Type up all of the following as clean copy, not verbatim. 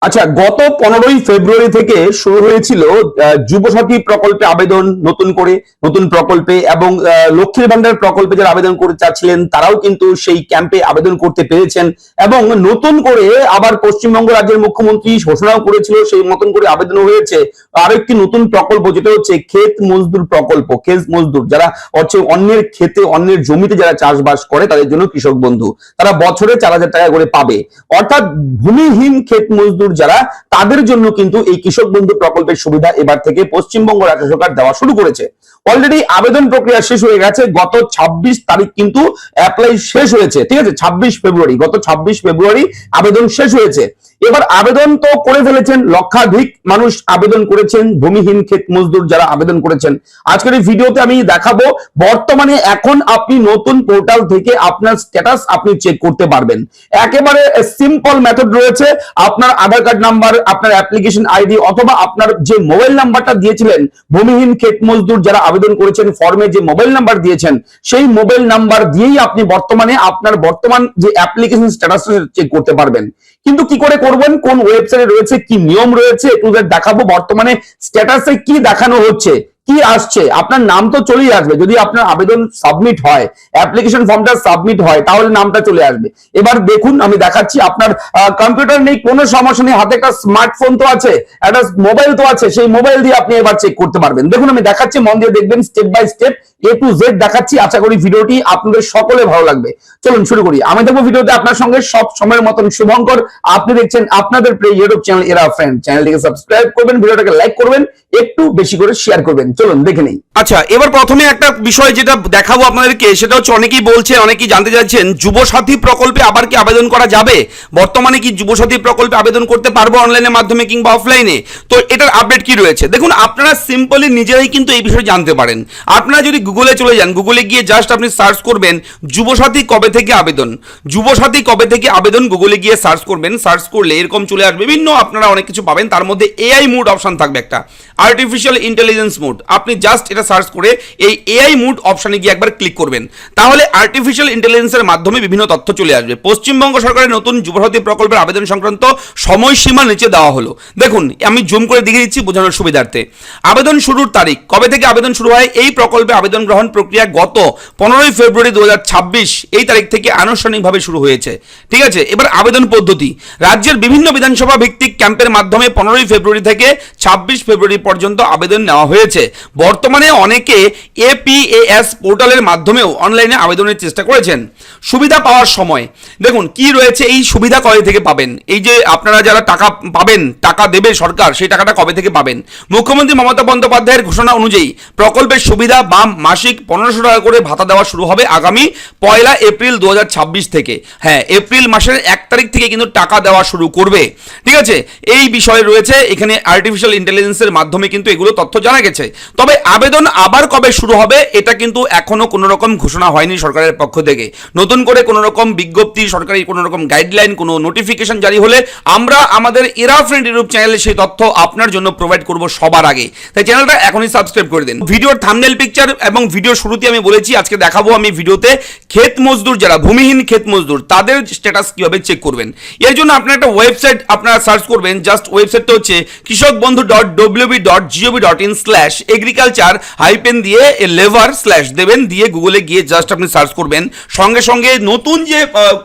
আচ্ছা, গত 15ই ফেব্রুয়ারি থেকে শুরু হয়েছিল যুবসাথী প্রকল্পে আবেদন, নতুন প্রকল্পে এবং লক্ষ্মীর ভান্ডার প্রকল্পে যারা আবেদন করতে চাচ্ছিলেন তারাও কিন্তু সেই ক্যাম্পে আবেদন করতে পেরেছেন এবং নতুন করে আবার পশ্চিমবঙ্গ রাজ্যের মুখ্যমন্ত্রী ঘোষণাও করেছিল, সেই মতন করে আবেদন হয়েছে আরেকটি নতুন প্রকল্প, যেটা হচ্ছে ক্ষেত মজদুর প্রকল্প। ক্ষেত মজদুর যারা হচ্ছে অন্যের ক্ষেতে, অন্যের জমিতে যারা চাষবাস করে তাদের জন্য কৃষক বন্ধু, তারা বছরে 4,000 টাকা করে পাবে। অর্থাৎ ভূমিহীন ক্ষেত মজদুর যারা, তাদের জন্য কিন্তু এই কৃষক বন্ধু প্রকল্পের সুবিধা এবার থেকে পশ্চিমবঙ্গ রাজ্য সরকার দেওয়া শুরু করেছে। অলরেডি আবেদন প্রক্রিয়া শেষ হয়ে গেছে, গত 26 তারিখ কিন্তু অ্যাপ্লাই শেষ হয়েছে, ঠিক আছে? 26 ফেব্রুয়ারি, গত 26 ফেব্রুয়ারি আবেদন শেষ হয়েছে। এবার আবেদন তো করে ফেলেছেন, লক্ষাধিক মানুষ আবেদন করেছেন, ভূমিহীন ক্ষেত মজদুর যারা আবেদন করেছেন। আজকের এই ভিডিওতে আমি দেখাবো বর্তমানে এখন আপনি নতুন পোর্টাল থেকে আপনার স্ট্যাটাস আপনি চেক করতে পারবেন। একেবারে সিম্পল মেথড রয়েছে। আপনার আধার কার্ড নাম্বার, আপনার অ্যাপ্লিকেশন আইডি অথবা আপনার যে মোবাইল নাম্বারটা দিয়েছিলেন, ভূমিহীন ক্ষেত মজদুর যারা আবেদন করেছেন ফর্মে যে মোবাইল নাম্বার দিয়েছেন, সেই মোবাইল নাম্বার দিয়েই আপনি বর্তমানে আপনার বর্তমান যে অ্যাপ্লিকেশন স্ট্যাটাস চেক করতে পারবেন। কিন্তু কি করে করবেন, কোন ওয়েবসাইটে রয়েছে, কি নিয়ম রয়েছে, একটু দেখাবো। বর্তমানে স্ট্যাটাসে কি দেখানো হচ্ছে, কি আসছে, আপনার নাম তো চলেই আসবে। যদি আপনার আবেদন সাবমিট হয়, অ্যাপ্লিকেশন ফর্মটা সাবমিট হয়, তাহলে নামটা চলে আসবে। এবার দেখুন, আমি দেখাচ্ছি। আপনার কম্পিউটার নেই, কোনো সমস্যা নেই, হাতে একটা স্মার্টফোন তো আছে, একটা মোবাইল তো আছে, সেই মোবাইল দিয়ে আপনি এবার চেক করতে পারবেন। দেখুন, আমি দেখাচ্ছি, মন দিয়ে দেখবেন, step by step A to Z দেখাচ্ছি। আশা করি ভিডিওটি আপনাদের সকলে ভালো লাগবে। চলুন শুরু করি। আমি দেখবো ভিডিওতে আপনার সঙ্গে সব সময়ের মতন শুভঙ্কর। আপনি দেখছেন আপনাদের প্রিয় ইউটিউব চ্যানেল এরা ফ্রেন্ড। চ্যানেলটিকে সাবস্ক্রাইব করবেন, ভিডিওটাকে লাইক করবেন, একটু বেশি করে শেয়ার করবেন। চলুন দেখে নেই। আচ্ছা, এবার প্রথমে একটা বিষয় যেটা দেখাবো আপনাদেরকে, সেটা হচ্ছে অনেকেই বলছেন, অনেকেই জানতে চাচ্ছেন, যুবসাথী প্রকল্পে আবার কি আবেদন করা যাবে? বর্তমানে কি যুবসাথী প্রকল্পে আবেদন করতে পারবো অনলাইনের মাধ্যমে কিংবা অফলাইনে? তো এটার আপডেট কি রয়েছে দেখুন। আপনারা সিম্পলি নিজেরাই কিন্তু এই বিষয়ে জানতে পারেন। আপনারা যদি গুগলে চলে যান, গুগলে গিয়ে জাস্ট আপনি সার্চ করবেন যুবসাথী কবে থেকে আবেদন, যুবসাথী কবে থেকে আবেদন, গুগলে গিয়ে সার্চ করবেন। সার্চ করলে এরকম চলে আসবে, বিভিন্ন আপনারা অনেক কিছু পাবেন। তার মধ্যে এআই মুড অপশন থাকবে, একটা আর্টিফিশিয়াল ইন্টেলিজেন্স মুড। আপনি জাস্ট এটা সার্চ করে এই এআই মুড অপশনে গিয়ে একবার ক্লিক করবেন, তাহলে আর্টিফিশিয়াল ইন্টেলিজেন্সের মাধ্যমে বিভিন্ন তথ্য চলে আসবে। পশ্চিমবঙ্গ সরকারের নতুন যুবসাথী প্রকল্পের আবেদন সংক্রান্ত সময়সীমা নিচে দেওয়া হলো। দেখুন, আমি জুম করে দেখিয়ে দিচ্ছি বোঝানোর সুবিধার্থে। আবেদন শুরুর তারিখ, কবে থেকে আবেদন শুরু হয়? এই প্রকল্পে আবেদন গ্রহণ প্রক্রিয়া গত 15ই ফেব্রুয়ারি 2026 এই তারিখ থেকে আনুষ্ঠানিকভাবে শুরু হয়েছে, ঠিক আছে? এবার আবেদন পদ্ধতি, রাজ্যের বিভিন্ন বিধানসভা ভিত্তিক ক্যাম্পের মাধ্যমে 15ই ফেব্রুয়ারি থেকে 26 ফেব্রুয়ারি পর্যন্ত আবেদন নেওয়া হয়েছে। বর্তমানে অনেকে এপিএএস পোর্টালের মাধ্যমেও অনলাইনে আবেদনের চেষ্টা করেছেন। সুবিধা পাওয়ার সময় দেখুন কি রয়েছে, এই সুবিধা কবে থেকে পাবেন, এই যে আপনারা যারা টাকা পাবেন, টাকা দেবে সরকার, সেই টাকাটা কবে থেকে পাবেন? মুখ্যমন্ত্রী মমতা বন্দ্যোপাধ্যায়ের ঘোষণা অনুযায়ী প্রকল্পের সুবিধা বা মাসিক 1500 টাকা করে ভাতা দেওয়া শুরু হবে আগামী 1 এপ্রিল 2026 থেকে। হ্যাঁ, এপ্রিল মাসের 1 তারিখ থেকে কিন্তু টাকা দেওয়া শুরু করবে, ঠিক আছে? এই বিষয়ে রয়েছে এখানে আর্টিফিশিয়াল ইন্টেলিজেন্সের মাধ্যমে কিন্তু এগুলো তথ্য জানা গেছে। তবে আবেদন আবার কবে শুরু হবে এটা কিন্তু এখনো কোনো রকম ঘোষণা হয়নি সরকারের পক্ষ থেকে। নতুন করে কোনো রকম বিজ্ঞপ্তি, সরকারি কোনো রকম গাইডলাইন, কোনো নোটিফিকেশন জারি হলে আমরা আমাদের এরা ফ্রেন্ড ইউটিউব চ্যানেলে সেই তথ্য আপনার জন্য প্রোভাইড করব সবার আগে। তাই চ্যানেলটা এখনই সাবস্ক্রাইব করে দিন। ভিডিওর থাম্বনেল পিকচার এবং ভিডিও শুরুতে আমি বলেছি আজকে দেখাবো আমি ভিডিওতে ক্ষেত মজদুর যারা ভূমিহীন ক্ষেত মজদুর তাদের স্ট্যাটাস কিভাবে চেক করবেন। এর জন্য আপনার একটা ওয়েবসাইট আপনারা সার্চ করবেন। জাস্ট ওয়েবসাইটটা হচ্ছে kishokbandhu.wb.in/agriculture- দিয়ে লেভার স্ল্যাশ দেবেন, দিয়ে গুগলে গিয়ে জাস্ট আপনি সার্চ করবেন। সঙ্গে সঙ্গে নতুন যে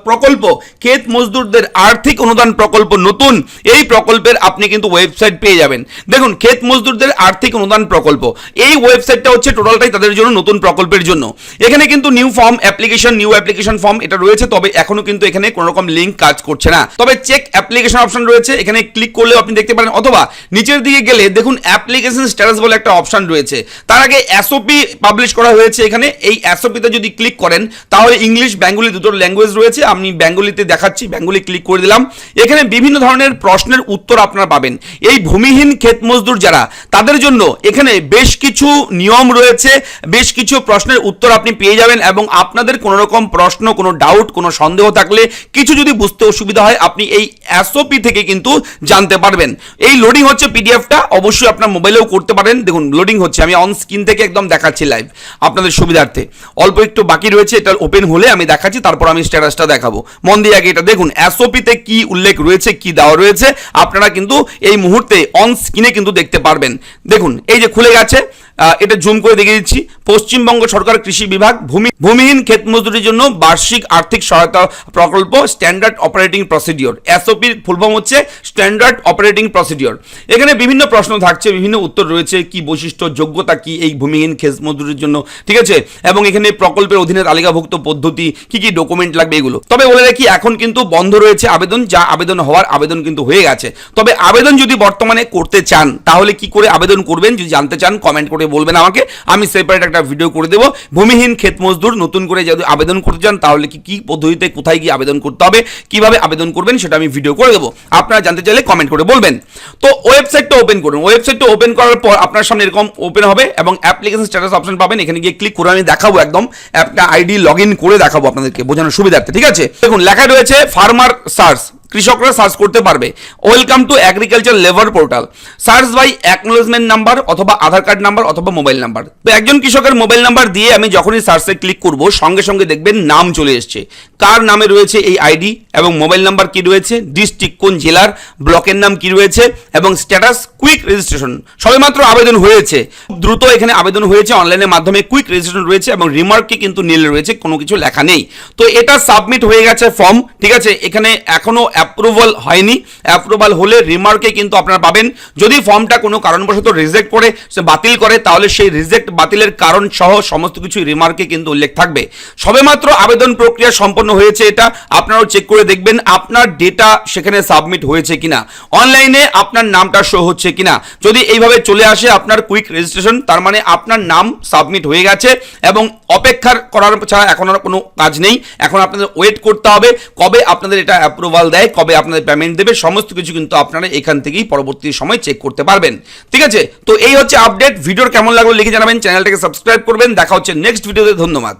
প্রকল্প ক্ষেত মজদুরদের আর্থিক অনুদান প্রকল্প, নতুন এই প্রকল্পের আপনি কিন্তু ওয়েবসাইট পেয়ে যাবেন। দেখুন, ক্ষেত মজদুরদের আর্থিক অনুদান প্রকল্প, এই ওয়েবসাইটটা হচ্ছে টোটালটাই তাদের জন্য, নতুন প্রকল্পের জন্য। এখানে কিন্তু new form application, new application form এটা রয়েছে, তবে এখনো কিন্তু এখানে কোনো রকম লিঙ্ক কাজ করছে না। তবে চেক অ্যাপ্লিকেশন অপশন রয়েছে, এখানে ক্লিক করলেও আপনি দেখতে পারেন, অথবা নিচের দিকে গেলে দেখুন অ্যাপ্লিকেশন স্ট্যাটাস বলে একটা অপশন রয়েছে। তার আগে এসওপি পাবলিশ করা হয়েছে এখানে। এই এসওপিতে যদি ক্লিক করেন তাহলে ইংলিশ বেঙ্গলি দুটো ল্যাঙ্গুয়েজ রয়েছে। আমি বেঙ্গলিতে দেখাচ্ছি, বেঙ্গলি ক্লিক করে দিলাম। এখানে বিভিন্ন ধরনের প্রশ্নের উত্তর আপনারা পাবেন। এই ভূমিহীন ক্ষেত মজদুর যারা, তাদের জন্য এখানে বেশ কিছু নিয়ম রয়েছে, বেশ কিছু প্রশ্নের উত্তর আপনি পেয়ে যাবেন। এবং আপনাদের কোনো রকম প্রশ্ন, কোনো ডাউট, কোনো সন্দেহ থাকলে, কিছু যদি বুঝতে অসুবিধা হয়, আপনি এই এসওপি থেকে কিন্তু জানতে পারবেন। এই লোডিং হচ্ছে পিডিএফটা, অবশ্যই আপনার মোবাইলেও করতে পারেন। দেখুন লোডিং হচ্ছে, আমি অন স্ক্রিন থেকে একদম দেখাচ্ছি লাইভ আপনাদের সুবিধার্থে। অল্প একটু বাকি রয়েছে, এটা ওপেন হলে আমি দেখাচ্ছি, তারপর আমি স্ট্যাটাসটা দেখাবো। মন দিয়ে আগে এটা দেখুন এসওপিতে কি উল্লেখ রয়েছে, কি দেওয়া রয়েছে, আপনারা কিন্তু এই মুহূর্তে অন স্ক্রিনে কিন্তু দেখতে পারবেন। দেখুন এই যে খুলে গেছে, এটা জুম করে দেখিয়ে দিচ্ছি। পশ্চিমবঙ্গ সরকার কৃষি বিভাগ ভূমিহীন ক্ষেত মজদুরির জন্য বার্ষিক আর্থিক সহায়তা প্রকল্প স্ট্যান্ডার্ড অপারেটিং প্রসিডিওর, এসওপির ফুল ফর্ম হচ্ছে স্ট্যান্ডার্ড অপারেটিং প্রসিডিওর। এখানে বিভিন্ন প্রশ্ন থাকছে, বিভিন্ন উত্তর রয়েছে, কি বৈশিষ্ট্য, যোগ্যতা কি এই ভূমিহীন ক্ষেত মজদুরির জন্য, ঠিক আছে, এবং এখানে প্রকল্পের অধীনে তালিকাভুক্ত পদ্ধতি, কি কি ডকুমেন্ট লাগবে এগুলো। তবে বলে রাখি এখন কিন্তু বন্ধ রয়েছে আবেদন, যা আবেদন হওয়ার আবেদন কিন্তু হয়ে গেছে। তবে আবেদন যদি বর্তমানে করতে চান তাহলে কি করে আবেদন করবেন যদি জানতে চান কমেন্ট করে বলবেন আমাকে, আমি সেপারেট একটা ভিডিও করে দেবো। ভূমিহীন ক্ষেত মজদুর নতুন করে যদি আবেদন করতে চান তাহলে কি পদ্ধতিতে কোথায় গিয়ে আবেদন করতে হবে, কিভাবে আবেদন করবেন সেটা আমি ভিডিও করে দেবো। আপনারা জানতে চাইলে কমেন্ট করে বলবেন। তো ওয়েবসাইটটা ওপেন করুন। ওয়েবসাইটটা ওপেন করার পর আপনার সামনে এরকম ওপেন হবে এবং অ্যাপ্লিকেশন স্ট্যাটাস অপশন পাবেন। এখানে গিয়ে ক্লিক করে আমি দেখাবো, একদম অ্যাপটা আইডি লগ ইন করে দেখাবো আপনাদেরকে বোঝানোর সুবিধার্থে, ঠিক আছে। দেখুন লেখা রয়েছে ফার্মার সার্চ, কৃষকরা সার্চ করতে পারবে। Welcome to agriculture labour portal, search by acknowledgement number অথবা আধার কার্ড নাম্বার অথবা মোবাইল নাম্বার। তো একজন কৃষকের মোবাইল নাম্বার দিয়ে আমি যখনই সার্চে ক্লিক করব সঙ্গে সঙ্গে দেখবেন নাম চলে এসছে, কার নামে রয়েছে এই আইডি এবং মোবাইল নাম্বার কি রয়েছে, ডিস্ট্রিক্ট কোন জেলার, ব্লকের নাম কি রয়েছে এবং স্ট্যাটাস কুইক রেজিস্ট্রেশন, সবেমাত্র আবেদন হয়েছে, দ্রুত এখানে আবেদন হয়েছে অনলাইনের মাধ্যমে, কুইক রেজিস্ট্রেশন রয়েছে এবং রিমার্কে কিন্তু নীল রয়েছে, কোনো কিছু লেখা নেই। তো এটা সাবমিট হয়ে গেছে ফর্ম, ঠিক আছে। এখানে এখনো অ্যাপ্রুভাল হয়নি, অ্যাপ্রুভাল হলে রিমার্কে কিন্তু আপনারা পাবেন। যদি ফর্মটা কোনো কারণবশত রিজেক্ট করে সে বাতিল করে তাহলে সেই রিজেক্ট বাতিলের কারণ সহ সমস্ত কিছু রিমার্কে কিন্তু উল্লেখ থাকবে। সবেমাত্র আবেদন প্রক্রিয়া সম্পন্ন হয়েছে, এটা আপনারাও চেক করে দেখবেন আপনার ডেটা সেখানে সাবমিট হয়েছে কিনা, অনলাইনে আপনার নামটা শো হচ্ছে কিনা। যদি এইভাবে চলে আসে আপনার কুইক রেজিস্ট্রেশন, তার মানে আপনার নাম সাবমিট হয়ে গেছে এবং অপেক্ষার করার ছাড়া এখন আর কোনো কাজ নেই। এখন আপনাদের ওয়েট করতে হবে কবে আপনাদের এটা অ্যাপ্রুভাল দেয়, কবে আপনাদের পেমেন্ট দেবে, সমস্ত কিছু কিন্তু আপনারা এখান থেকেই পরবর্তী সময় চেক করতে পারবেন, ঠিক আছে। তো এই হচ্ছে আপডেট। ভিডিওর কেমন লাগলো লিখে জানাবেন, চ্যানেলটাকে সাবস্ক্রাইব করবেন। দেখা হচ্ছে নেক্সট ভিডিওতে, ধন্যবাদ।